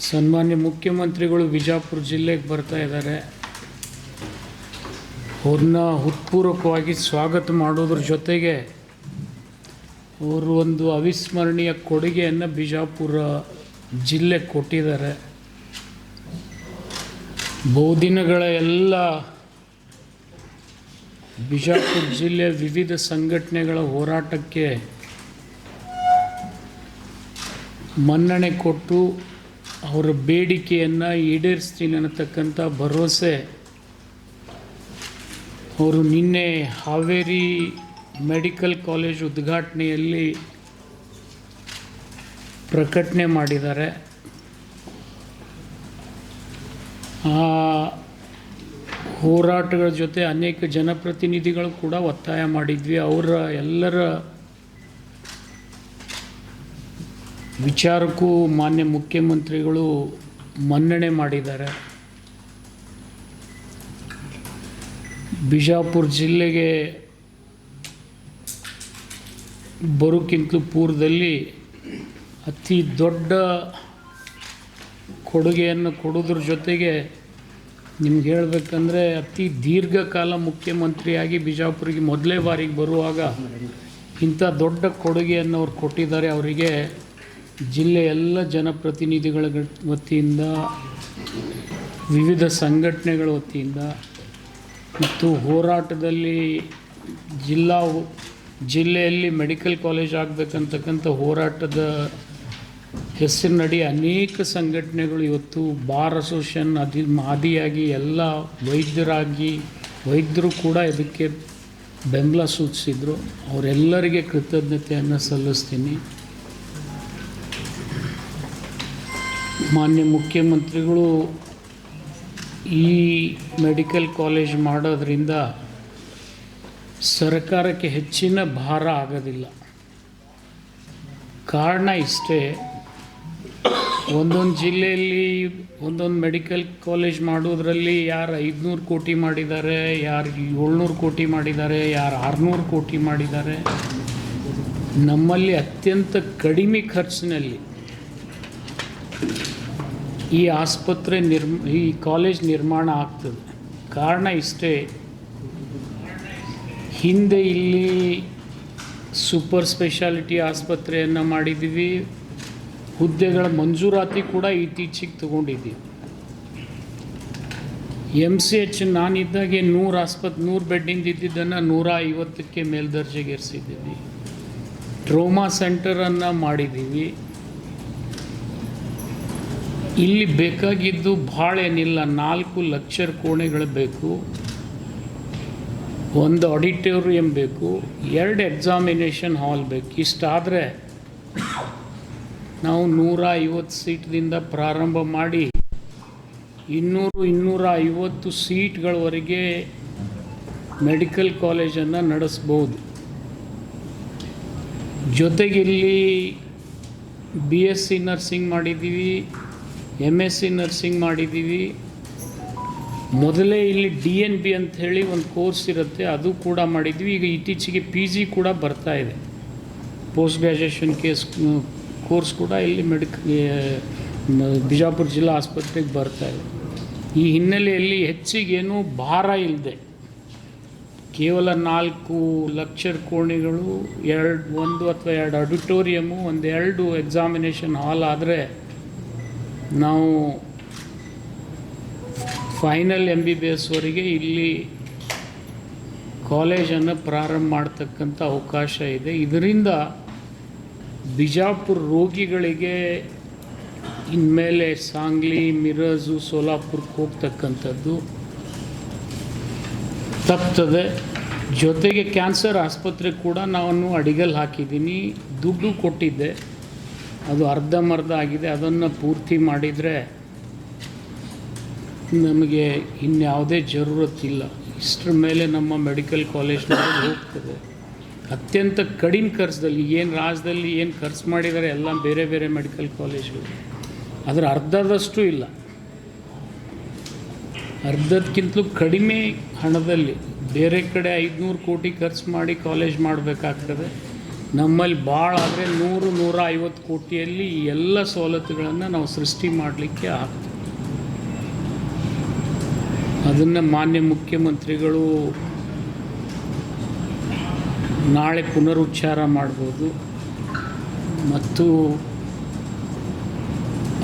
ಸನ್ಮಾನ್ಯ ಮುಖ್ಯಮಂತ್ರಿಗಳು ವಿಜಯಪುರ ಜಿಲ್ಲೆಗೆ ಬರ್ತಾ ಇದ್ದಾರೆ. ಅವ್ರನ್ನ ಹೃತ್ಪೂರ್ವಕವಾಗಿ ಸ್ವಾಗತ ಮಾಡೋದ್ರ ಜೊತೆಗೆ ಅವರು ಒಂದು ಅವಿಸ್ಮರಣೀಯ ಕೊಡುಗೆಯನ್ನು ಬಿಜಾಪುರ ಜಿಲ್ಲೆಗೆ ಕೊಟ್ಟಿದ್ದಾರೆ. ಬಹುದಿನಗಳ ಎಲ್ಲ ಬಿಜಾಪುರ ಜಿಲ್ಲೆಯ ವಿವಿಧ ಸಂಘಟನೆಗಳ ಹೋರಾಟಕ್ಕೆ ಮನ್ನಣೆ ಕೊಟ್ಟು ಅವರ ಬೇಡಿಕೆಯನ್ನು ಈಡೇರಿಸ್ತೀನಿ ಅನ್ನತಕ್ಕಂಥ ಭರವಸೆ ಅವರು ನಿನ್ನೆ ಹಾವೇರಿ ಮೆಡಿಕಲ್ ಕಾಲೇಜ್ ಉದ್ಘಾಟನೆಯಲ್ಲಿ ಪ್ರಕಟಣೆ ಮಾಡಿದ್ದಾರೆ. ಆ ಹೋರಾಟಗಳ ಜೊತೆ ಅನೇಕ ಜನಪ್ರತಿನಿಧಿಗಳು ಕೂಡ ಒತ್ತಾಯ ಮಾಡಿದ್ವಿ. ಅವರ ಎಲ್ಲರ ವಿಚಾರಕ್ಕೂ ಮಾನ್ಯ ಮುಖ್ಯಮಂತ್ರಿಗಳು ಮನ್ನಣೆ ಮಾಡಿದ್ದಾರೆ. ಬಿಜಾಪುರ ಜಿಲ್ಲೆಗೆ ಬರೋಕ್ಕಿಂತ ಪೂರ್ವದಲ್ಲಿ ಅತಿ ದೊಡ್ಡ ಕೊಡುಗೆಯನ್ನು ಕೊಡೋದ್ರ ಜೊತೆಗೆ ನಿಮ್ಗೆ ಹೇಳಬೇಕಂದ್ರೆ ಅತಿ ದೀರ್ಘಕಾಲ ಮುಖ್ಯಮಂತ್ರಿಯಾಗಿ ಬಿಜಾಪುರಿಗೆ ಮೊದಲೇ ಬಾರಿಗೆ ಬರುವಾಗ ಇಂಥ ದೊಡ್ಡ ಕೊಡುಗೆಯನ್ನು ಅವ್ರು ಕೊಟ್ಟಿದ್ದಾರೆ. ಅವರಿಗೆ ಜಿಲ್ಲೆಯ ಎಲ್ಲ ಜನಪ್ರತಿನಿಧಿಗಳ ವತಿಯಿಂದ, ವಿವಿಧ ಸಂಘಟನೆಗಳ ವತಿಯಿಂದ ಮತ್ತು ಹೋರಾಟದಲ್ಲಿ ಜಿಲ್ಲೆಯಲ್ಲಿ ಮೆಡಿಕಲ್ ಕಾಲೇಜ್ ಆಗಬೇಕಂತಕ್ಕಂಥ ಹೋರಾಟದ ಹೆಸರಿನಡಿ ಅನೇಕ ಸಂಘಟನೆಗಳು ಇವತ್ತು ಬಾರ್ ಅಸೋಸಿಯೇಷನ್ ಆದಿಯಾಗಿ ಎಲ್ಲ ವೈದ್ಯರು ಕೂಡ ಇದಕ್ಕೆ ಬೆಂಬಲ ಸೂಚಿಸಿದರು. ಅವರೆಲ್ಲರಿಗೆ ಕೃತಜ್ಞತೆಯನ್ನು ಸಲ್ಲಿಸ್ತೀನಿ. ಮಾನ್ಯ ಮುಖ್ಯಮಂತ್ರಿಗಳು ಈ ಮೆಡಿಕಲ್ ಕಾಲೇಜ್ ಮಾಡೋದ್ರಿಂದ ಸರ್ಕಾರಕ್ಕೆ ಹೆಚ್ಚಿನ ಭಾರ ಆಗೋದಿಲ್ಲ. ಕಾರಣ ಇಷ್ಟೇ, ಒಂದೊಂದು ಜಿಲ್ಲೆಯಲ್ಲಿ ಒಂದೊಂದು ಮೆಡಿಕಲ್ ಕಾಲೇಜ್ ಮಾಡೋದ್ರಲ್ಲಿ ಯಾರು 500 ಕೋಟಿ ಮಾಡಿದ್ದಾರೆ, ಯಾರು 700 ಕೋಟಿ ಮಾಡಿದ್ದಾರೆ, ಯಾರು 600 ಕೋಟಿ ಮಾಡಿದ್ದಾರೆ. ನಮ್ಮಲ್ಲಿ ಅತ್ಯಂತ ಕಡಿಮೆ ಖರ್ಚಿನಲ್ಲಿ ಈ ಆಸ್ಪತ್ರೆ ಈ ಕಾಲೇಜ್ ನಿರ್ಮಾಣ ಆಗ್ತದೆ. ಕಾರಣ ಇಷ್ಟೇ, ಹಿಂದೆ ಇಲ್ಲಿ ಸೂಪರ್ ಸ್ಪೆಷಾಲಿಟಿ ಆಸ್ಪತ್ರೆಯನ್ನು ಮಾಡಿದ್ದೀವಿ, ಹುದ್ದೆಗಳ ಮಂಜೂರಾತಿ ಕೂಡ ಇತ್ತೀಚೆಗೆ ತಗೊಂಡಿದ್ದೀವಿ. MCH ನಾನಿದ್ದಾಗೆ 100 ಬೆಡ್ಡಿಂದ ಇದ್ದಿದ್ದನ್ನು 150ಕ್ಕೆ ಮೇಲ್ದರ್ಜೆಗೇರಿಸಿದ್ದೀವಿ. ಟ್ರೋಮಾ ಸೆಂಟರನ್ನು ಮಾಡಿದ್ದೀವಿ. ಇಲ್ಲಿ ಬೇಕಾಗಿದ್ದು ಭಾಳ ಏನಿಲ್ಲ, 4 ಲೆಕ್ಚರ್ ಕೋಣೆಗಳು ಬೇಕು, 1 ಆಡಿಟೋರಿಯಂ ಬೇಕು, 2 ಎಕ್ಸಾಮಿನೇಷನ್ ಹಾಲ್ ಬೇಕು. ಇಷ್ಟಾದರೆ ನಾವು 150 ಸೀಟ್ದಿಂದ ಪ್ರಾರಂಭ ಮಾಡಿ 200-250 ಸೀಟ್ಗಳವರೆಗೆ ಮೆಡಿಕಲ್ ಕಾಲೇಜನ್ನು ನಡೆಸ್ಬೋದು. ಜೊತೆಗೆ ಇಲ್ಲಿ BSc ನರ್ಸಿಂಗ್ ಮಾಡಿದ್ದೀವಿ, MSc ನರ್ಸಿಂಗ್ ಮಾಡಿದ್ದೀವಿ. ಮೊದಲೇ ಇಲ್ಲಿ DNB ಅಂಥೇಳಿ ಒಂದು ಕೋರ್ಸ್ ಇರುತ್ತೆ, ಅದು ಕೂಡ ಮಾಡಿದ್ವಿ. ಈಗ ಇತ್ತೀಚೆಗೆ PG ಕೂಡ ಬರ್ತಾ ಇದೆ, ಪೋಸ್ಟ್ ಗ್ರ್ಯಾಜುಯೇಷನ್ ಕೋರ್ಸ್ ಕೂಡ ಇಲ್ಲಿ ಬಿಜಾಪುರ ಜಿಲ್ಲಾ ಆಸ್ಪತ್ರೆಗೆ ಬರ್ತಾ ಇದೆ. ಈ ಹಿನ್ನೆಲೆಯಲ್ಲಿ ಹೆಚ್ಚಿಗೇನು ಭಾರ ಇಲ್ಲದೆ ಕೇವಲ 4 ಲೆಕ್ಚರ್ ಕೋಣೆಗಳು, 1 ಅಥವಾ 2 ಆಡಿಟೋರಿಯಮು, 2 ಎಕ್ಸಾಮಿನೇಷನ್ ಹಾಲ್ ಆದರೆ ನಾವು ಫೈನಲ್ MBBSವರೆಗೆ ಇಲ್ಲಿ ಕಾಲೇಜನ್ನು ಪ್ರಾರಂಭ ಮಾಡ್ತಕ್ಕಂಥ ಅವಕಾಶ ಇದೆ. ಇದರಿಂದ ಬಿಜಾಪುರ ರೋಗಿಗಳಿಗೆ ಇನ್ಮೇಲೆ ಸಾಂಗ್ಲಿ, ಮಿರಜು, ಸೋಲಾಪುರಕ್ಕೆ ಹೋಗ್ತಕ್ಕಂಥದ್ದು ತಪ್ತದೆ. ಜೊತೆಗೆ ಕ್ಯಾನ್ಸರ್ ಆಸ್ಪತ್ರೆ ಕೂಡ ನಾನು ಅಡಿಗಲ್ ಹಾಕಿದ್ದೀನಿ, ದುಡ್ಡು ಕೊಟ್ಟಿದ್ದೆ, ಅದು ಅರ್ಧಂಬರ್ಧ ಆಗಿದೆ. ಅದನ್ನು ಪೂರ್ತಿ ಮಾಡಿದರೆ ನಮಗೆ ಇನ್ಯಾವುದೇ ಜರೂರತ್ತಿಲ್ಲ. ಇಷ್ಟರ ಮೇಲೆ ನಮ್ಮ ಮೆಡಿಕಲ್ ಕಾಲೇಜ್ ಹೋಗ್ತದೆ. ಅತ್ಯಂತ ಕಡಿಮೆ ಖರ್ಚದಲ್ಲಿ, ಏನು ರಾಜ್ಯದಲ್ಲಿ ಏನು ಖರ್ಚು ಮಾಡಿದ್ದಾರೆ ಎಲ್ಲ ಬೇರೆ ಬೇರೆ ಮೆಡಿಕಲ್ ಕಾಲೇಜ್ಗಳು, ಅದರ ಅರ್ಧದಷ್ಟು ಇಲ್ಲ, ಅರ್ಧಕ್ಕಿಂತಲೂ ಕಡಿಮೆ ಹಣದಲ್ಲಿ ಬೇರೆ ಕಡೆ 500 ಕೋಟಿ ಖರ್ಚು ಮಾಡಿ ಕಾಲೇಜ್ ಮಾಡಬೇಕಾಗ್ತದೆ. ನಮ್ಮಲ್ಲಿ ಭಾಳ ಆದರೆ 100-150 ಕೋಟಿಯಲ್ಲಿ ಈ ಎಲ್ಲ ಸವಲತ್ತುಗಳನ್ನು ನಾವು ಸೃಷ್ಟಿ ಮಾಡಲಿಕ್ಕೆ ಆಗ್ತದೆ. ಅದನ್ನು ಮಾನ್ಯ ಮುಖ್ಯಮಂತ್ರಿಗಳು ನಾಳೆ ಪುನರುಚ್ಚಾರ ಮಾಡ್ಬೋದು ಮತ್ತು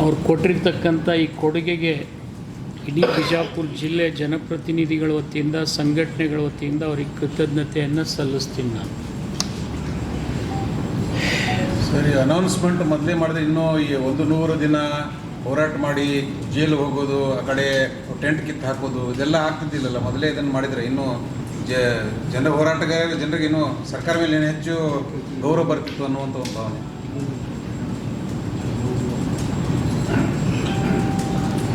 ಅವ್ರು ಕೊಟ್ಟಿರ್ತಕ್ಕಂಥ ಈ ಕೊಡುಗೆಗೆ ಇಡೀ ಬಿಜಾಪುರ ಜಿಲ್ಲೆ ಜನಪ್ರತಿನಿಧಿಗಳ ವತಿಯಿಂದ, ಸಂಘಟನೆಗಳ ವತಿಯಿಂದ ಅವ್ರಿಗೆ ಕೃತಜ್ಞತೆಯನ್ನು ಸಲ್ಲಿಸ್ತೀನಿ ನಾನು. ಸರಿ, ಅನೌನ್ಸ್ಮೆಂಟ್ ಮೊದಲೇ ಮಾಡಿದ್ರೆ ಇನ್ನೂ ಈ 100 ದಿನ ಹೋರಾಟ ಮಾಡಿ ಜೈಲು ಹೋಗೋದು, ಆ ಕಡೆ ಟೆಂಟ್ ಕಿತ್ತು ಹಾಕೋದು ಇದೆಲ್ಲ ಆಗ್ತಿದ್ದಿಲ್ಲಲ್ಲ. ಮೊದಲೇ ಇದನ್ನು ಮಾಡಿದರೆ ಇನ್ನೂ ಜನರಿಗೆ ಇನ್ನೂ ಸರ್ಕಾರ ಮೇಲೆ ಏನು ಹೆಚ್ಚು ಗೌರವ ಬರ್ತಿತ್ತು ಅನ್ನುವಂಥ ಒಂದು ಭಾವನೆ.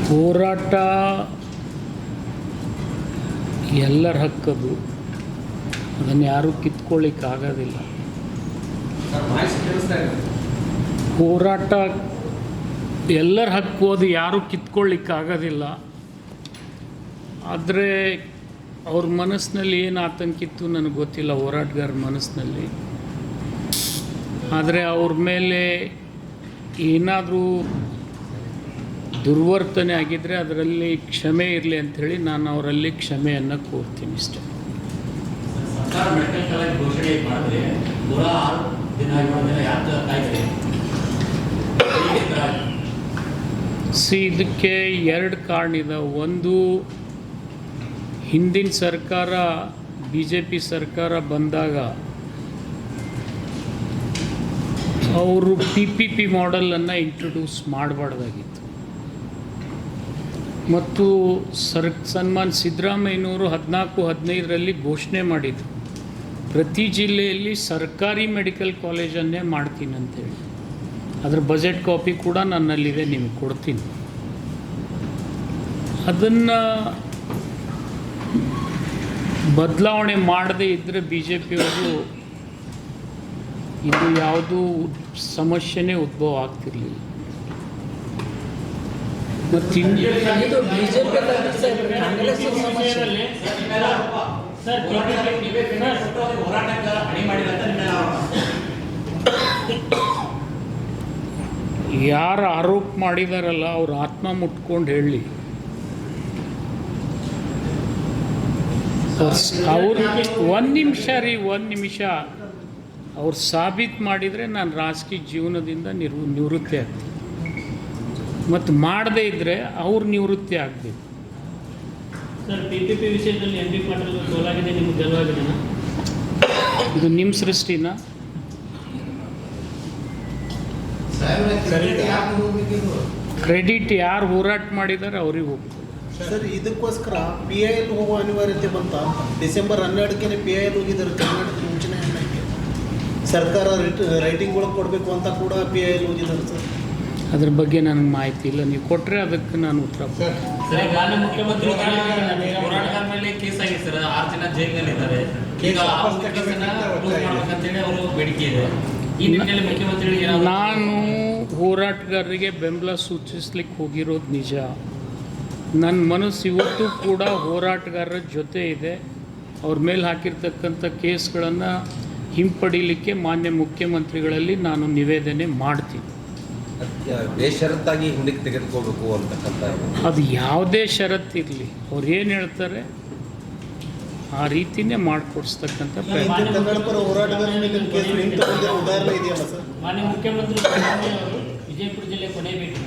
ಹೋರಾಟ ಎಲ್ಲರ ಹಕ್ಕದು, ಅದನ್ನು ಯಾರೂ ಕಿತ್ಕೊಳ್ಳಿಕ್ಕಾಗೋದಿಲ್ಲ. ಹೋರಾಟ ಎಲ್ಲರ ಹಕ್ಕು, ಅದು ಯಾರೂ ಕಿತ್ಕೊಳ್ಳಿಕ್ಕಾಗೋದಿಲ್ಲ. ಆದರೆ ಅವ್ರ ಮನಸ್ಸಿನಲ್ಲಿ ಏನು ಆತಂಕಿತ್ತು ನನಗೆ ಗೊತ್ತಿಲ್ಲ, ಹೋರಾಟಗಾರರ ಮನಸ್ಸಿನಲ್ಲಿ. ಆದರೆ ಅವ್ರ ಮೇಲೆ ಏನಾದರೂ ದುರ್ವರ್ತನೆ ಆಗಿದ್ದರೆ ಅದರಲ್ಲಿ ಕ್ಷಮೆ ಇರಲಿ ಅಂಥೇಳಿ ನಾನು ಅವರಲ್ಲಿ ಕ್ಷಮೆಯನ್ನು ಕೋರ್ತೀನಿ ಇಷ್ಟೇ. ಇದಕ್ಕೆ 2 ಕಾರಣ ಇದೆ. ಒಂದು, ಹಿಂದಿನ ಸರ್ಕಾರ BJP ಸರ್ಕಾರ ಬಂದಾಗ ಅವರು PPP ಮಾಡೆಲನ್ನು ಇಂಟ್ರೊಡ್ಯೂಸ್ ಮಾಡಬಾರ್ದಾಗಿತ್ತು. ಮತ್ತು ಸನ್ಮಾನ್ ಸಿದ್ದರಾಮಯ್ಯನವರು 14-15ರಲ್ಲಿ ಘೋಷಣೆ ಮಾಡಿದರು, ಪ್ರತಿ ಜಿಲ್ಲೆಯಲ್ಲಿ ಸರ್ಕಾರಿ ಮೆಡಿಕಲ್ ಕಾಲೇಜನ್ನೇ ಮಾಡ್ತೀನಿ ಅಂತೇಳಿ. ಅದರ ಬಜೆಟ್ ಕಾಪಿ ಕೂಡ ನನ್ನಲ್ಲಿದೆ, ನಿಮಗೆ ಕೊಡ್ತೀನಿ. ಅದನ್ನು ಬದಲಾವಣೆ ಮಾಡದೇ ಇದ್ದರೆ BJPಯವರು ಇದು ಯಾವುದೂ ಸಮಸ್ಯೆನೇ ಉದ್ಭವ ಆಗ್ತಿರಲಿಲ್ಲ. ಮತ್ತು ಯಾರು ಆರೋಪ ಮಾಡಿದಾರಲ್ಲ ಅವ್ರ ಆತ್ಮ ಮುಟ್ಕೊಂಡು ಹೇಳಲಿ. ಅವ್ರು ಒಂದು ನಿಮಿಷ ಅವ್ರು ಸಾಬೀತು ಮಾಡಿದರೆ ನಾನು ರಾಜಕೀಯ ಜೀವನದಿಂದ ನಿವೃತ್ತಿ ಆಗ್ತೀನಿ. ಮತ್ತು ಮಾಡದೇ ಇದ್ದರೆ ಅವ್ರು ನಿವೃತ್ತಿ ಆಗಬೇಕು. ಸರ್, PPP ವಿಷಯದಲ್ಲಿ MB ಪಾಟೀಲ್ ಸೋಲಾಗಿದೆ, ನಿಮ್ಗೆ ಗೆಲುವಾಗಿದೆನಾ? ಇದು ನಿಮ್ಮ ಸೃಷ್ಟಿನ? ಕ್ರೆಡಿಟ್ ಯಾರು ಹೋರಾಟ ಮಾಡಿದ್ದಾರೆ ಅವ್ರಿಗೆ ಹೋಗ್ತದೆ. ಸರ್, ಇದಕ್ಕೋಸ್ಕರ PIL ಹೋಗುವ ಅನಿವಾರ್ಯತೆ ಬಂತ. ಡಿಸೆಂಬರ್ 12ಕ್ಕೆ PIL ಹೋಗಿದ್ದಾರೆ. ಕರ್ನಾಟಕ ಮುಂಚೆನೇ ಸರ್ಕಾರ ರೈಟಿಂಗ್ಗಳು ಕೊಡಬೇಕು ಅಂತ ಕೂಡ PIL ಹೋಗಿದ್ದಾರೆ ಸರ್. ಅದ್ರ ಬಗ್ಗೆ ನನಗೆ ಮಾಹಿತಿ ಇಲ್ಲ, ನೀವು ಕೊಟ್ಟರೆ ಅದಕ್ಕೆ ನಾನು ಉತ್ತರ ಸರ್. ಈಗ ಮುಖ್ಯಮಂತ್ರಿ ಹೋರಾಟಗಾರ ಮೇಲೆ ಕೇಸ್ ಆಗಿದೆ ಸರ್, 6 ಜನ ಜೈಲಿನಲ್ಲಿದ್ದಾರೆ. ಈಗ ಮಾಡ್ಬೇಕಂತೇಳಿ ಅವರು ಬೇಡಿಕೆ ಇದೆ. ಈ ನಿಟ್ಟಿನಲ್ಲಿ ಮುಖ್ಯಮಂತ್ರಿಗಳಿಗೆ ನಾನು ಹೋರಾಟಗಾರರಿಗೆ ಬೆಂಬಲ ಸೂಚಿಸ್ಲಿಕ್ಕೆ ಹೋಗಿರೋದು ನಿಜ. ನನ್ನ ಮನಸ್ಸು ಇವತ್ತು ಕೂಡ ಹೋರಾಟಗಾರರ ಜೊತೆ ಇದೆ. ಅವ್ರ ಮೇಲೆ ಹಾಕಿರ್ತಕ್ಕಂಥ ಕೇಸ್ಗಳನ್ನು ಹಿಂಪಡೀಲಿಕ್ಕೆ ಮಾನ್ಯ ಮುಖ್ಯಮಂತ್ರಿಗಳಲ್ಲಿ ನಾನು ನಿವೇದನೆ ಮಾಡ್ತೀನಿ. ಬೇಷರತ್ತಾಗಿ ಹಿಂದಕ್ಕೆ ತೆಗೆದುಕೋಬೇಕು ಅಂತಕ್ಕಂಥ ಅದು ಯಾವುದೇ ಷರತ್ತಿರಲಿ, ಅವ್ರು ಏನು ಹೇಳ್ತಾರೆ ಆ ರೀತಿಯೇ ಮಾಡಿಕೊಡಿಸ್ತಕ್ಕಂಥ ಪ್ರಯತ್ನ. ಮಾನ್ಯ ಮುಖ್ಯಮಂತ್ರಿ ವಿಜಯಪುರ ಜಿಲ್ಲೆ ಕೊನೆ ಭೇಟಿ,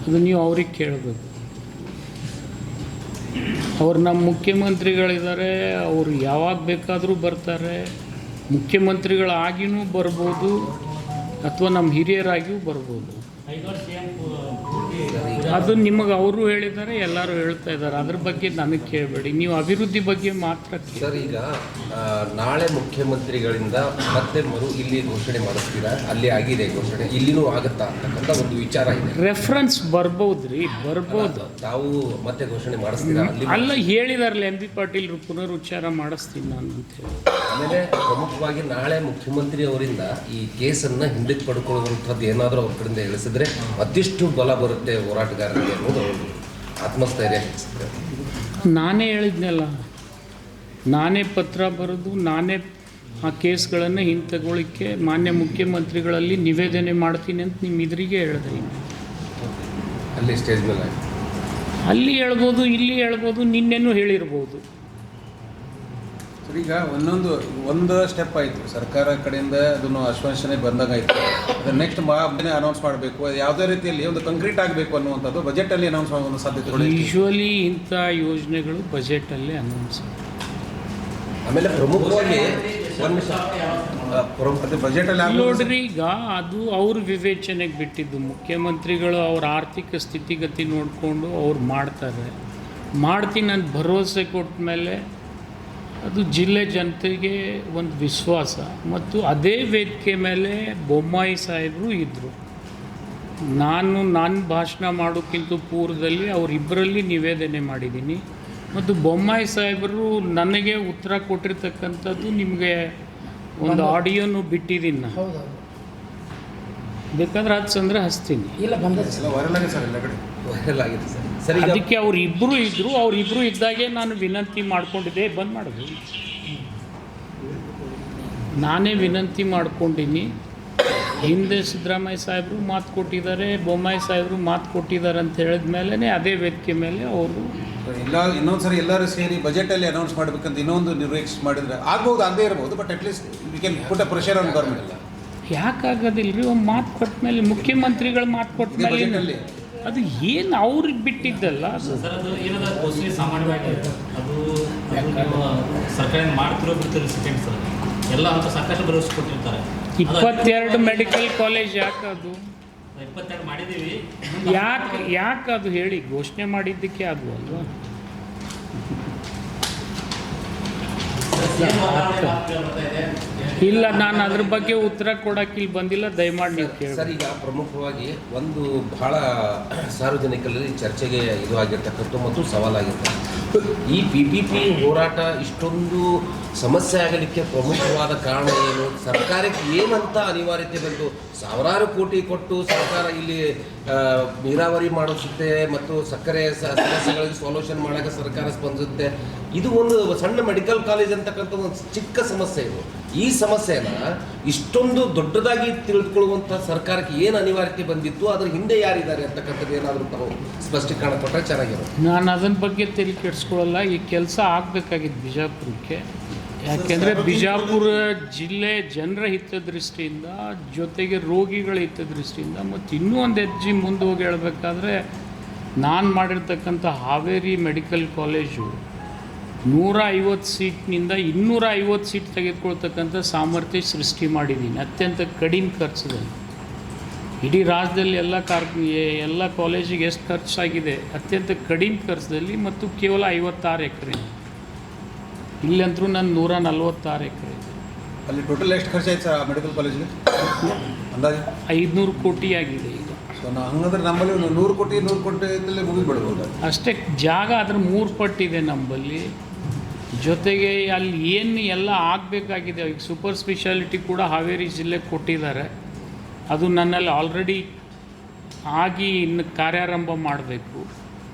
ಅದು ನೀವು ಅವ್ರಿಗೆ ಕೇಳಬೇಕು. ಅವ್ರು ನಮ್ಮ ಮುಖ್ಯಮಂತ್ರಿಗಳಿದ್ದಾರೆ, ಅವರು ಯಾವಾಗ ಬೇಕಾದರೂ ಬರ್ತಾರೆ. ಮುಖ್ಯಮಂತ್ರಿಗಳಾಗಿಯೂ ಬರ್ಬೋದು ಅಥವಾ ನಮ್ಮ ಹಿರಿಯರಾಗಿಯೂ ಬರ್ಬೋದು. 5 ವರ್ಷ ಅದು ನಿಮಗೆ ಅವರು ಹೇಳಿದ್ದಾರೆ, ಎಲ್ಲರೂ ಹೇಳ್ತಾ ಇದ್ದಾರೆ. ಅದ್ರ ಬಗ್ಗೆ ನನಗೆ ಕೇಳಬೇಡಿ, ನೀವು ಅಭಿವೃದ್ಧಿ ಬಗ್ಗೆ ಮಾತ್ರ ಸರ್. ಈಗ ನಾಳೆ ಮುಖ್ಯಮಂತ್ರಿಗಳಿಂದ ಮತ್ತೆ ಇಲ್ಲಿ ಘೋಷಣೆ ಮಾಡಿಸ್ತೀರಾ? ಅಲ್ಲಿ ಆಗಿದೆ ಘೋಷಣೆ, ಇಲ್ಲಿನೂ ಆಗುತ್ತಾ ಅಂತಕ್ಕಂಥ ಒಂದು ವಿಚಾರ ಇದೆ. ರೆಫರೆನ್ಸ್ ಬರ್ಬೋದ್ರಿ, ಬರ್ಬೋದು. ತಾವು ಮತ್ತೆ ಘೋಷಣೆ ಮಾಡಿಸ್ತೀರಾ? ಅಲ್ಲ, ಹೇಳಿದಾರಲ್ಲ MB ಪಾಟೀಲ್ ಪುನರುಚ್ಚಾರ ಮಾಡಿಸ್ತೀನಿ ನಾನು ಅಂತೇಳಿ. ಆಮೇಲೆ ಪ್ರಮುಖವಾಗಿ ನಾಳೆ ಮುಖ್ಯಮಂತ್ರಿ ಅವರಿಂದ ಈ ಕೇಸನ್ನು ಹಿಂದಕ್ಕೆ ಪಡ್ಕೊಳ್ಳುವಂಥದ್ದು ಏನಾದರೂ ಅವ್ರ ಕಡೆಯಿಂದ ಹೇಳಿಸಿದ್ರೆ ಮತ್ತಿಷ್ಟು ಬಲ ಬರುತ್ತೆ ಹೋರಾಟಗಾರರಿಗೆ ಅನ್ನೋದು ಒಂದು ಆತ್ಮಸ್ಥೈರ್ಯ ಹೆಚ್ಚಿಸ್ತದೆ. ನಾನೇ ಹೇಳಿದ್ನಲ್ಲ, ನಾನೇ ಪತ್ರ ಬರೆದು ನಾನೇ ಆ ಕೇಸ್ಗಳನ್ನು ಹಿಂತೆಗೊಳ್ಳಿಕ್ಕೆ ಮಾನ್ಯ ಮುಖ್ಯಮಂತ್ರಿಗಳಲ್ಲಿ ನಿವೇದನೆ ಮಾಡ್ತೀನಿ ಅಂತ ನಿಮ್ಮ ಎದುರಿಗೆ ಹೇಳಿದ್ರಿ. ಅಲ್ಲಿ ಸ್ಟೇಜ್ ಮೇಲೆ ಅಲ್ಲಿ ಹೇಳ್ಬೋದು, ಇಲ್ಲಿ ಹೇಳ್ಬೋದು, ನಿನ್ನೆನೂ ಹೇಳಿರ್ಬೋದು. ಸರ್, ಈಗ ಒಂದು ಸ್ಟೆಪ್ ಆಯಿತು ಸರ್ಕಾರ ಕಡೆಯಿಂದ ಅದನ್ನು ಆಶ್ವಾಸನೆ ಬಂದಾಗ ಆಯಿತು. ಅದು ನೆಕ್ಸ್ಟ್ ಅನೌನ್ಸ್ ಮಾಡಬೇಕು, ಅದು ಯಾವುದೇ ರೀತಿಯಲ್ಲಿ ಒಂದು ಕಂಕ್ರೀಟ್ ಆಗಬೇಕು ಅನ್ನುವಂಥದ್ದು ಬಜೆಟಲ್ಲಿ ಅನೌನ್ಸ್ ಮಾಡುವ ಸಾಧ್ಯತೆಗಳು ಎಷ್ಟು? ಯೂಶ್ವಲಿ ಇಂಥ ಯೋಜನೆಗಳು ಬಜೆಟಲ್ಲೇ ಅನೌನ್ಸ್. ಆಮೇಲೆ ಪ್ರಮುಖವಾಗಿ ಅದು ಬಜೆಟಲ್ಲಿ ನೋಡ್ರಿ, ಈಗ ಅದು ಅವ್ರ ವಿವೇಚನೆಗೆ ಬಿಟ್ಟಿದ್ದು. ಮುಖ್ಯಮಂತ್ರಿಗಳು ಅವ್ರ ಆರ್ಥಿಕ ಸ್ಥಿತಿಗತಿ ನೋಡಿಕೊಂಡು ಅವ್ರು ಮಾಡ್ತೀನಿ ಅಂತ ಭರವಸೆ ಕೊಟ್ಟ ಮೇಲೆ ಅದು ಜಿಲ್ಲೆ ಜನತೆಗೆ ಒಂದು ವಿಶ್ವಾಸ. ಮತ್ತು ಅದೇ ವೇದಿಕೆ ಮೇಲೆ ಬೊಮ್ಮಾಯಿ ಸಾಹೇಬರು ಇದ್ದರು. ನನ್ನ ಭಾಷಣ ಮಾಡೋಕ್ಕಿಂತ ಪೂರ್ವದಲ್ಲಿ ಅವರಿಬ್ಬರಲ್ಲಿ ನಿವೇದನೆ ಮಾಡಿದ್ದೀನಿ. ಮತ್ತು ಬೊಮ್ಮಾಯಿ ಸಾಹೇಬರು ನನಗೆ ಉತ್ತರ ಕೊಟ್ಟಿರ್ತಕ್ಕಂಥದ್ದು ನಿಮಗೆ ಒಂದು ಆಡಿಯೋನು ಬಿಟ್ಟಿದ್ದೀನಿ ನಾನು. ಬೇಕಾದ್ರೆ ಹಚ್ಚಂದ್ರೆ ಹಚ್ತೀನಿ. ವೈರಲ್ ಆಗಿದೆ ಸರ್ ಎಲ್ಲ ಕಡೆ. ವೈರಲ್ ಆಗಿದೆ ಸರ್. ಸರಿ, ಈಗ ಅದಕ್ಕೆ ಅವರಿಬ್ಬರು ಇದ್ದಾಗೆ ನಾನು ವಿನಂತಿ ಮಾಡ್ಕೊಂಡಿದ್ದೆ, ಬಂದ್ ಮಾಡೋದು. ನಾನೇ ವಿನಂತಿ ಮಾಡ್ಕೊಂಡಿನಿ. ಹಿಂದೆ ಸಿದ್ದರಾಮಯ್ಯ ಸಾಹೇಬರು ಮಾತು ಕೊಟ್ಟಿದ್ದಾರೆ, ಬೊಮ್ಮಾಯಿ ಸಾಹೇಬರು ಮಾತು ಕೊಟ್ಟಿದ್ದಾರೆ ಅಂತ ಹೇಳಿದ ಮೇಲೆ ಅದೇ ವೇದಿಕೆ ಮೇಲೆ ಅವರು ಇನ್ನೊಂದ್ಸರಿ ಎಲ್ಲರೂ ಸೇರಿ ಬಜೆಟಲ್ಲಿ ಅನೌನ್ಸ್ ಮಾಡಬೇಕಂತ ಇನ್ನೊಂದು ನಿರೀಕ್ಷೆ ಮಾಡಿದ್ರೆ ಆಗ್ಬೋದು, ಆಗದೇ ಇರ್ಬೋದು. But at least we can put a pressure on government. ಯಾಕಾಗೋದಿಲ್ಲ ರೀ? ಒಂದು ಮಾತು ಕೊಟ್ಟ ಮೇಲೆ, ಮುಖ್ಯಮಂತ್ರಿಗಳು ಮಾತು ಕೊಟ್ಟ ಮೇಲೆ ಬಜೆಟಲ್ಲಿ ಅದು ಏನು ಅವ್ರಿಗೆ ಬಿಟ್ಟಿದ್ದಲ್ಲ. ಸರ್, ಅದು ಏನದ ಮೋಸ್ಟ್ಲಿ ಸಾಮಾನ್ಯವಾಗಿ ಅದು ಸರ್ಕಾರ ಮಾಡ್ತಿರೋ ಬಿಡ್ತಿರೋ ಸೆಕೆಂಡ್ ಸರ್ ಎಲ್ಲ ಅಂತ ಸಾಕಷ್ಟು ಭರವಸೆ ಕೊಟ್ಟಿರ್ತಾರೆ. 22 ಮೆಡಿಕಲ್ ಕಾಲೇಜ್ ಯಾಕೆ ಅದು 22 ಮಾಡಿದ್ದೀವಿ. ಯಾಕೆ ಅದು ಹೇಳಿ ಘೋಷಣೆ ಮಾಡಿದ್ದಕ್ಕೆ ಅದು ಅಲ್ವಾ? ಇಲ್ಲ, ನಾನು ಅದ್ರ ಬಗ್ಗೆ ಉತ್ತರ ಕೊಡಕ್ಕೆ ಇಲ್ಲಿ ಬಂದಿಲ್ಲ. ದಯಮಾಡಿ ನೀವು ಕೇಳಿ. ಸರ್, ಈಗ ಪ್ರಮುಖವಾಗಿ ಒಂದು ಬಹಳ ಸಾರ್ವಜನಿಕರಲ್ಲಿ ಚರ್ಚೆಗೆ ಇದು ಆಗಿರ್ತಕ್ಕಂಥ ಮತ್ತು ಸವಾಲಾಗಿರ್ತಕ್ಕಂಥ ಈ PPP ಹೋರಾಟ ಇಷ್ಟೊಂದು ಸಮಸ್ಯೆ ಆಗಲಿಕ್ಕೆ ಪ್ರಮುಖವಾದ ಕಾರಣ ಏನು? ಸರ್ಕಾರಕ್ಕೆ ಏನಂತ ಅನಿವಾರ್ಯತೆ ಬಂತು? ಸಾವಿರಾರು ಕೋಟಿ ಕೊಟ್ಟು ಸರ್ಕಾರ ಇಲ್ಲಿ ನೀರಾವರಿ ಮಾಡಿಸುತ್ತೆ ಮತ್ತು ಸಕ್ಕರೆ ಸಮಸ್ಯೆಗಳಿಗೆ ಸೊಲ್ಯೂಷನ್ ಮಾಡೋಕ್ಕೆ ಸರ್ಕಾರ ಸ್ಪಂದಿಸುತ್ತೆ. ಇದು ಒಂದು ಸಣ್ಣ ಮೆಡಿಕಲ್ ಕಾಲೇಜ್ ಅಂತಕ್ಕಂಥ ಒಂದು ಚಿಕ್ಕ ಸಮಸ್ಯೆ. ಇದು ಈ ಸಮಸ್ಯೆನ ಇಷ್ಟೊಂದು ದೊಡ್ಡದಾಗಿ ತಿಳಿದುಕೊಳ್ಳುವಂಥ ಸರ್ಕಾರಕ್ಕೆ ಏನು ಅನಿವಾರ್ಯತೆ ಬಂದಿತ್ತು, ಅದ್ರ ಹಿಂದೆ ಯಾರಿದ್ದಾರೆ ಅಂತಕ್ಕಂಥದ್ದು ಏನಾದರೂ ತಾವು ಸ್ಪಷ್ಟೀಕರಣ ಕೊಟ್ಟರೆ ಚೆನ್ನಾಗಿರುತ್ತೆ. ನಾನು ಅದನ್ನ ಬಗ್ಗೆ ತಲೆ ಕೆಡಿಸ್ಕೊಳ್ಳಲ್ಲ. ಈ ಕೆಲಸ ಆಗಬೇಕಾಗಿದ್ದು ಬಿಜಾಪುರಕ್ಕೆ. ಯಾಕೆಂದರೆ ಬಿಜಾಪುರ ಜಿಲ್ಲೆ ಜನರ ಹಿತದೃಷ್ಟಿಯಿಂದ, ಜೊತೆಗೆ ರೋಗಿಗಳ ಹಿತದೃಷ್ಟಿಯಿಂದ, ಮತ್ತು ಇನ್ನೂ ಒಂದು ಹೆಜ್ಜೆ ಮುಂದೆ ಹೋಗಿ ಹೇಳಬೇಕಾದ್ರೆ, ನಾನು ಮಾಡಿರ್ತಕ್ಕಂಥ ಹಾವೇರಿ ಮೆಡಿಕಲ್ ಕಾಲೇಜು 150 ಸೀಟ್ನಿಂದ 250 ಸೀಟ್ ತೆಗೆದುಕೊಳ್ತಕ್ಕಂಥ ಸಾಮರ್ಥ್ಯ ಸೃಷ್ಟಿ ಮಾಡಿದ್ದೀನಿ ಅತ್ಯಂತ ಕಡಿಮೆ ಖರ್ಚದಲ್ಲಿ. ಇಡೀ ರಾಜ್ಯದಲ್ಲಿ ಎಲ್ಲ ಕಾಲೇಜಿಗೆ ಎಷ್ಟು ಖರ್ಚಾಗಿದೆ ಅತ್ಯಂತ ಕಡಿಮೆ ಖರ್ಚದಲ್ಲಿ, ಮತ್ತು ಕೇವಲ 56 ಎಕರೆ. ಇಲ್ಲಂತರೂ ನನ್ನ 146 ಎಕರೆ. ಅಲ್ಲಿ ಟೋಟಲ್ ಎಷ್ಟು ಖರ್ಚಾಯ್ತು ಸರ್ ಆ ಮೆಡಿಕಲ್ ಕಾಲೇಜ್ಗೆ ಅಂದಾಜು? 500 ಕೋಟಿ ಆಗಿದೆ ಈಗ. ಸೊ ಹಂಗಂದ್ರೆ ನಮ್ಮಲ್ಲಿ ಒಂದು 100 ಕೋಟಿಯಲ್ಲೇ ಮುಗಿದ್ಬಿಡ್ಬೋದು ಅಷ್ಟೇ. ಜಾಗ ಅದ್ರ 3 ಪಟ್ಟಿದೆ ನಮ್ಮಲ್ಲಿ. ಜೊತೆಗೆ ಅಲ್ಲಿ ಏನು ಎಲ್ಲ ಆಗಬೇಕಾಗಿದೆ. ಈಗ ಸೂಪರ್ ಸ್ಪೆಷಾಲಿಟಿ ಕೂಡ ಹಾವೇರಿ ಜಿಲ್ಲೆಗೆ ಕೊಟ್ಟಿದ್ದಾರೆ. ಅದು ನನ್ನಲ್ಲಿ ಆಲ್ರೆಡಿ ಆಗಿ ಇನ್ನು ಕಾರ್ಯಾರಂಭ ಮಾಡಬೇಕು.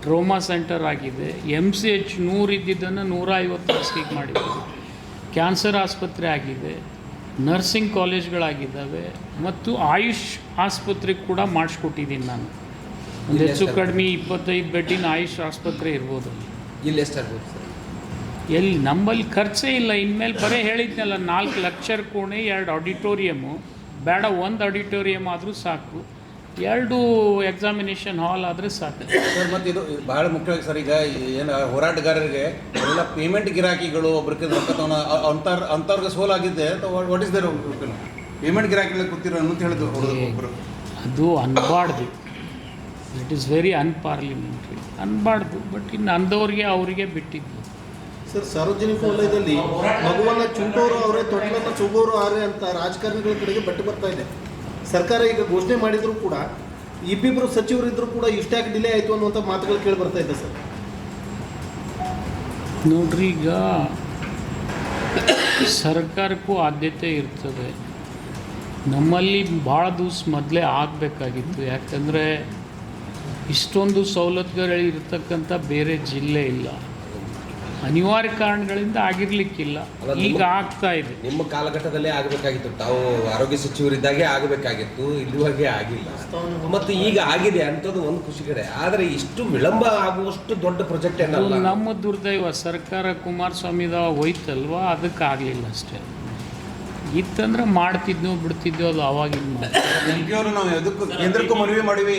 ಟ್ರೋಮಾ ಸೆಂಟರ್ ಆಗಿದೆ. MCH 100 ಇದ್ದಿದ್ದನ್ನು 150 ಹಾಸಿಗೆ ಮಾಡಿದ್ದೀವಿ. ಕ್ಯಾನ್ಸರ್ ಆಸ್ಪತ್ರೆ ಆಗಿದೆ. ನರ್ಸಿಂಗ್ ಕಾಲೇಜ್ಗಳಾಗಿದ್ದಾವೆ. ಮತ್ತು ಆಯುಷ್ ಆಸ್ಪತ್ರೆ ಕೂಡ ಮಾಡಿಸ್ಕೊಟ್ಟಿದ್ದೀನಿ ನಾನು. ಒಂದು ಹೆಚ್ಚು ಕಡಿಮೆ 25 ಬೆಡ್ಡಿನ ಆಯುಷ್ ಆಸ್ಪತ್ರೆ ಇರ್ಬೋದು. ಇಲ್ಲಿ ಎಷ್ಟಾಗ್ಬೋದು ಸರ್? ಎಲ್ಲಿ ನಮ್ಮಲ್ಲಿ ಖರ್ಚೇ ಇಲ್ಲ. ಇನ್ಮೇಲೆ ಬರೀ ಹೇಳಿದ್ನಲ್ಲ, 4 ಲೆಕ್ಚರ್ ಕೋಣೆ, 2 ಆಡಿಟೋರಿಯಮು, ಬೇಡ 1 ಆಡಿಟೋರಿಯಮ್ ಆದರೂ ಸಾಕು, 2 ಎಕ್ಸಾಮಿನೇಷನ್ ಹಾಲ್ ಆದರೆ ಸಾಕು ಸರ್. ಮತ್ತು ಇದು ಭಾಳ ಮುಖ್ಯವಾಗಿ ಸರ್, ಈಗ ಏನು ಹೋರಾಟಗಾರರಿಗೆ ಎಲ್ಲ ಪೇಮೆಂಟ್ ಗಿರಾಕಿಗಳು ಒಬ್ರಿಗೆ ರೊಕ್ಕ ಅಂಥವ್ರಿಗೆ ಸೋಲಾಗಿದ್ದೆ. ವಾಟ್ ಇಸ್ ದೇರ್ ಪೇಮೆಂಟ್ ಗಿರಾಕಿಗಳಿಗೆ ಕೂತಿರೋ ಅಂತ ಹೇಳಿದ್ರು ಒಬ್ಬರು. ಅದು ಅನ್ಬಾರ್ದು. ಇಟ್ ಈಸ್ ವೆರಿ ಅನ್ಪಾರ್ಲಿಮೆಂಟ್ರಿ, ಅನ್ಬಾರ್ದು. ಬಟ್ ಇನ್ನು ಅಂದವ್ರಿಗೆ ಅವರಿಗೆ ಬಿಟ್ಟಿದ್ದು. ಸರ್, ಸಾರ್ವಜನಿಕ ವಲಯದಲ್ಲಿ ಮಗುವನ್ನು ಚುಂಟೋರು ಅವರೇ, ತೊಟ್ಲನ್ನು ಚುಗೋರು ಅವರೇ ಅಂತ ರಾಜಕಾರಣಿಗಳ ಕಡೆಗೆ ಬಟ್ಟು ಬರ್ತಾ ಇದೆ. ಸರ್ಕಾರ ಈಗ ಘೋಷಣೆ ಮಾಡಿದರೂ ಕೂಡ ಇಬ್ಬಿಬ್ಬರು ಸಚಿವರಿದ್ದರೂ ಕೂಡ ಇಷ್ಟಾಗಿ ಡಿಲೇ ಆಯಿತು ಅನ್ನುವಂಥ ಮಾತುಗಳು ಕೇಳಿ ಬರ್ತಾ ಇದೆ ಸರ್. ನೋಡ್ರಿ, ಈಗ ಸರ್ಕಾರಕ್ಕೂ ಆದ್ಯತೆ ಇರ್ತದೆ. ನಮ್ಮಲ್ಲಿ ಭಾಳ ದಿವಸ ಮೊದಲೇ ಆಗಬೇಕಾಗಿತ್ತು. ಯಾಕಂದರೆ ಇಷ್ಟೊಂದು ಸವಲತ್ತುಗಳು ಇರ್ತಕ್ಕಂಥ ಬೇರೆ ಜಿಲ್ಲೆ ಇಲ್ಲ. ಅನಿವಾರ್ಯ ಕಾರಣಗಳಿಂದ ಆಗಿರ್ಲಿಕ್ಕಿಲ್ಲ, ಅಲ್ಲ, ಈಗ ಆಗ್ತಾ ಇದೆ. ನಿಮ್ಮ ಕಾಲಘಟ್ಟದಲ್ಲೇ ಆಗಬೇಕಾಗಿತ್ತು, ತಾವು ಆರೋಗ್ಯ ಸಚಿವರಿದ್ದಾಗೆ ಆಗಬೇಕಾಗಿತ್ತು, ಇಲ್ಲಿವರೆಗೆ ಆಗಿಲ್ಲ. ಮತ್ತು ಈಗ ಆಗಿದೆ ಅಂಥದ್ದು ಒಂದು ಖುಷಿ ಕಡೆ. ಆದರೆ ಇಷ್ಟು ವಿಳಂಬ ಆಗುವಷ್ಟು ದೊಡ್ಡ ಪ್ರಾಜೆಕ್ಟ್ ಅದು ಏನಲ್ಲ. ನಮ್ಮ ದುರ್ದೈವ, ಸರ್ಕಾರ ಕುಮಾರಸ್ವಾಮಿದ ಹೋಯ್ತಲ್ವ, ಅದಕ್ಕೆ ಆಗಲಿಲ್ಲ ಅಷ್ಟೇ. ಇತ್ತಂದ್ರೆ ಮಾಡ್ತಿದ್ನೋ ಬಿಡ್ತಿದ್ನೋ, ಅದು ಅವಾಗಿನ ಎಂ ಪಿ ಅವರು ನಾವು ಅದಕ್ಕೂ ಕೇಂದ್ರಕ್ಕೂ ಮನವಿ ಮಾಡಿವಿ,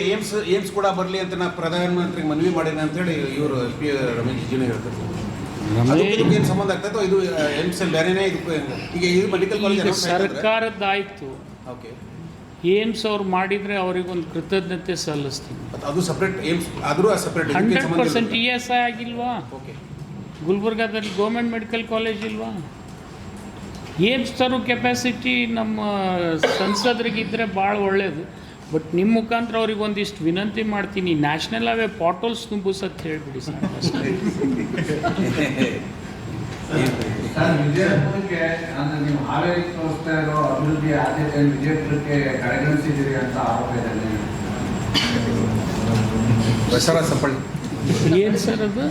ಏಮ್ಸ್ ಕೂಡ ಬರಲಿ ಅಂತ ನಾ ಪ್ರಧಾನಮಂತ್ರಿಗೆ ಮನವಿ ಮಾಡೀನಿ ಅಂತೇಳಿ ಇವರು ಪಿ ರಮೇಶ್ ಜಿಜಿನೂ ಹೇಳ್ತಾರೆ. ಅದಕ್ಕೆ ಏನು ಸಂಬಂಧ ಆಗ್ತದೆ ಇದು ಏಮ್ಸ್ ಬೇರೆನೇ ಇದಕ್ಕೂ ಈಗ ಇದು ಮೆಡಿಕಲ್ ಈಗ ಕಾಲೇಜ್ ಸರ್ಕಾರದ್ದಾಯಿತು. ಓಕೆ, ಏಮ್ಸ್ ಅವ್ರು ಮಾಡಿದರೆ ಅವರಿಗೊಂದು ಕೃತಜ್ಞತೆ ಸಲ್ಲಿಸ್ತೀನಿ. ಅದು ಸಪ್ರೇಟ್ ಏಮ್ಸ್ ಆದರೂ ಸಪ್ರೇಟ್ 100% ESI ಆಗಿಲ್ವಾ? ಓಕೆ, ಗುಲ್ಬರ್ಗಾದಲ್ಲಿ ಗೌರ್ಮೆಂಟ್ ಮೆಡಿಕಲ್ ಕಾಲೇಜ್ ಇಲ್ವಾ? ಏಮ್ಸ್ ತರೋ ಕೆಪಾಸಿಟಿ ನಮ್ಮ ಸಂಸದರಿಗಿದ್ದರೆ ಭಾಳ ಒಳ್ಳೆಯದು. ಬಟ್ ನಿಮ್ಮ ಮುಖಾಂತರ ಅವ್ರಿಗೆ ಒಂದಿಷ್ಟು ವಿನಂತಿ ಮಾಡ್ತೀನಿ, ನ್ಯಾಷನಲ್ ಹೈವೇ ಪಾಟೋಲ್ಸ್ ತುಂಬಿಸತ್ ಹೇಳಿಬಿಡಿ ಸರ್. ಸರ್, ವಿಜಯಪುರಕ್ಕೆ ಅಂದರೆ ನೀವು ಹಾವೇರಿ ತೋರಿಸ್ತಾ ಇರೋ ಅಭಿವೃದ್ಧಿ ಆದ್ಯತೆಯನ್ನು ವಿಜಯಪುರಕ್ಕೆ ಕಡೆಗಣಿಸಿದ್ದೀರಿ ಅಂತ ಆರೋಪ ಇದೆ. ದಸರಾ ಸಪ್ಪಳ್ಳಿ ಏನು ಸರ್ ಅದು?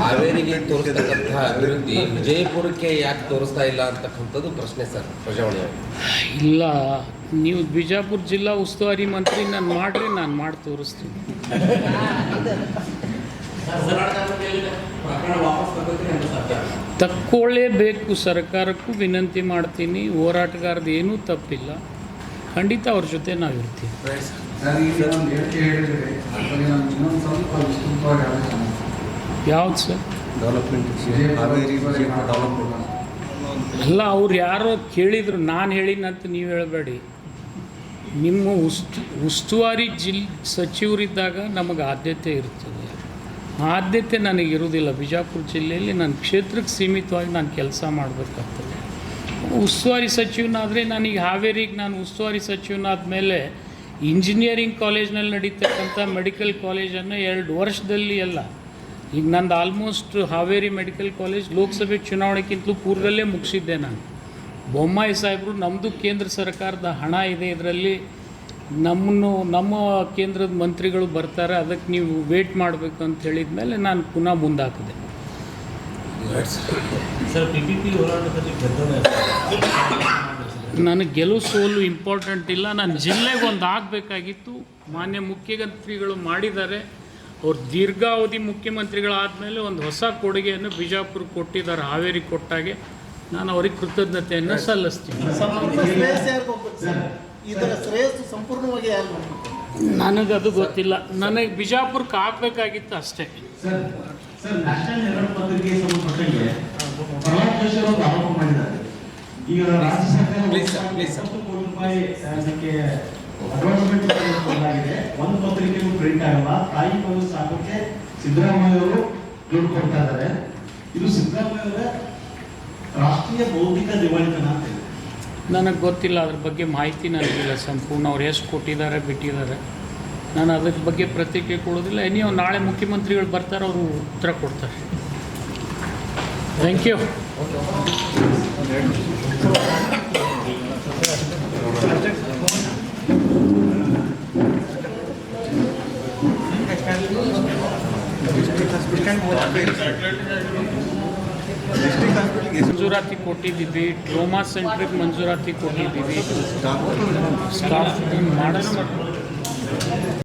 ಹಾವೇರಿಗೆ ತೋರಿಸ್ತಕ್ಕಂಥ ಅಭಿವೃದ್ಧಿ ವಿಜಯಪುರಕ್ಕೆ ಯಾಕೆ ತೋರಿಸ್ತಾ ಇಲ್ಲ ಅಂತಕ್ಕಂಥದ್ದು ಪ್ರಶ್ನೆ ಸರ್ ಪ್ರಜಾವಾಣಿ. ಇಲ್ಲ, ನೀವು ಬಿಜಾಪುರ ಜಿಲ್ಲಾ ಉಸ್ತುವಾರಿ ಮಂತ್ರಿ ನಾನು ಮಾಡ್ರಿ, ನಾನು ಮಾಡಿ ತೋರಿಸ್ತೀನಿ. ತಕ್ಕೊಳ್ಳೇಬೇಕು, ಸರ್ಕಾರಕ್ಕೂ ವಿನಂತಿ ಮಾಡ್ತೀನಿ. ಹೋರಾಟಗಾರದ್ದು ಏನೂ ತಪ್ಪಿಲ್ಲ, ಖಂಡಿತ ಅವ್ರ ಜೊತೆ ನಾವು ಇರ್ತೀವಿ. ಸರ್, ಈಗ ಒಂದು ಹೇಳಿಕೆ ಹೇಳಿದರೆ ಅದರಲ್ಲಿ ನಾನು ಇನ್ನೊಂದು ಸ್ವಲ್ಪ ವಿಸ್ತೃತವಾಗಿ ಆಲೋಚನೆ ಯಾವ್ದು ಸರ್? ಡೆವಲಪ್ಮೆಂಟ್ ಅಲ್ಲ, ಅವ್ರು ಯಾರೋ ಕೇಳಿದ್ರು, ನಾನು ಹೇಳಿನಂತ ನೀವು ಹೇಳಬೇಡಿ. ನಿಮ್ಮ ಉಸ್ತುವಾರಿ ಸಚಿವರಿದ್ದಾಗ ನಮಗೆ ಆದ್ಯತೆ ಇರ್ತದೆ. ಆದ್ಯತೆ ನನಗಿರುವುದಿಲ್ಲ. ಬಿಜಾಪುರ ಜಿಲ್ಲೆಯಲ್ಲಿ ನನ್ನ ಕ್ಷೇತ್ರಕ್ಕೆ ಸೀಮಿತವಾಗಿ ನಾನು ಕೆಲಸ ಮಾಡಬೇಕಾಗ್ತದೆ. ಉಸ್ತುವಾರಿ ಸಚಿವನಾದರೆ ನನಗೆ ಹಾವೇರಿಗೆ ನಾನು ಉಸ್ತುವಾರಿ ಸಚಿವನಾದ ಮೇಲೆ ಇಂಜಿನಿಯರಿಂಗ್ ಕಾಲೇಜ್ನಲ್ಲಿ ನಡೀತಕ್ಕಂಥ ಮೆಡಿಕಲ್ ಕಾಲೇಜನ್ನು 2 ವರ್ಷದಲ್ಲಿ ಎಲ್ಲ, ಈಗ ನಂದು ಆಲ್ಮೋಸ್ಟ್ ಹಾವೇರಿ ಮೆಡಿಕಲ್ ಕಾಲೇಜ್ ಲೋಕಸಭೆ ಚುನಾವಣೆಗಿಂತಲೂ ಪೂರ್ವದಲ್ಲೇ ಮುಗಿಸಿದ್ದೆ ನಾನು. ಬೊಮ್ಮಾಯಿ ಸಾಹೇಬರು, ನಮ್ಮದು ಕೇಂದ್ರ ಸರ್ಕಾರದ ಹಣ ಇದೆ ಇದರಲ್ಲಿ, ನಮ್ಮ ಕೇಂದ್ರದ ಮಂತ್ರಿಗಳು ಬರ್ತಾರೆ, ಅದಕ್ಕೆ ನೀವು ವೇಟ್ ಮಾಡಬೇಕು ಅಂತ ಹೇಳಿದ ಮೇಲೆ ನಾನು ಪುನಃ ಮುಂದಾಕಿದೆ. ಸರ್, PPP ಹೋರಾಟದಲ್ಲಿ ನನಗೆ ಗೆಲುವು ಸೋಲು ಇಂಪಾರ್ಟೆಂಟ್ ಇಲ್ಲ. ನಾನು ಜಿಲ್ಲೆಗೆ ಒಂದು ಆಗಬೇಕಾಗಿತ್ತು. ಮಾನ್ಯ ಮುಖ್ಯಮಂತ್ರಿಗಳು ಮಾಡಿದ್ದಾರೆ. ಅವ್ರು ದೀರ್ಘಾವಧಿ ಮುಖ್ಯಮಂತ್ರಿಗಳಾದಮೇಲೆ ಒಂದು ಹೊಸ ಕೊಡುಗೆಯನ್ನು ಬಿಜಾಪುರ ಕೊಟ್ಟಿದ್ದಾರೆ, ಹಾವೇರಿ ಕೊಟ್ಟಾಗೆ ನಾನು ಅವ್ರಿಗೆ ಕೃತಜ್ಞತೆಯನ್ನು ಸಲ್ಲಿಸ್ತೀನಿ. ಇದರ ಶ್ರೇಯಸ್ಸು ಸಂಪೂರ್ಣವಾಗಿ ಯಾರು ಮಾಡ್ಬೇಕು? ನನಗದು ಗೊತ್ತಿಲ್ಲ. ನನಗೆ ಬಿಜಾಪುರಕ್ಕೆ ಆಗಬೇಕಾಗಿತ್ತು ಅಷ್ಟೇ. ಸರ್, ನ್ಯಾಷನಲ್ ಹೆರಾಲ್ಡ್ ಪತ್ರಿಕೆಗೆ ಸಂಬಂಧಪಟ್ಟಂಗೆ ಪ್ರಹ್ಲಾದ್ ಜೋಶಿ ಅವರು ಆರೋಪ ಮಾಡಿದ್ದಾರೆ. ಈಗ ರಾಜ್ಯ ಸರ್ಕಾರ ₹1 ಕೋಟಿ ಅದಕ್ಕೆ ಅಡ್ವರ್ಟೈಸ್ಮೆಂಟ್ ಕೊಡಲಾಗಿದೆ. ಒಂದು ಪತ್ರಿಕೆಗೂ ಪ್ರಿಂಟ್ ಆಗಲ್ಲ. ತಾಯಿ ಮಗು ಸಾಕೋಕೆ ಸಿದ್ದರಾಮಯ್ಯ ಅವರು ದುಡ್ಡು ಕೊಡ್ತಾ ಇದ್ದಾರೆ. ಇದು ಸಿದ್ದರಾಮಯ್ಯ ಅವರ ರಾಷ್ಟ್ರೀಯ ಬೌದ್ಧಿಕ ದಿವಾಳಿತನ ಅಂತ ಇದೆ. ನನಗೆ ಗೊತ್ತಿಲ್ಲ, ಅದ್ರ ಬಗ್ಗೆ ಮಾಹಿತಿ ನನಗಿಲ್ಲ ಸಂಪೂರ್ಣ. ಅವ್ರು ಎಷ್ಟು ಕೊಟ್ಟಿದ್ದಾರೆ ಬಿಟ್ಟಿದ್ದಾರೆ, ನಾನು ಅದ್ರ ಬಗ್ಗೆ ಪ್ರತಿಕ್ರಿಯೆ ಕೊಡೋದಿಲ್ಲ. ನೀವು ನಾಳೆ ಮುಖ್ಯಮಂತ್ರಿಗಳು ಬರ್ತಾರೆ, ಅವರು ಉತ್ತರ ಕೊಡ್ತಾರೆ. Thank you. ಮಂಜೂರಾತಿ ಕೊಟ್ಟಿದ್ದೀವಿ. ಟ್ರೋಮಾ ಸೆಂಟ್ರಿಗೆ ಮಂಜೂರಾತಿ ಕೊಟ್ಟಿದ್ದೀವಿ. ಸ್ಟಾಫ್ ಮಾಡಿಸ್ತಾರೆ.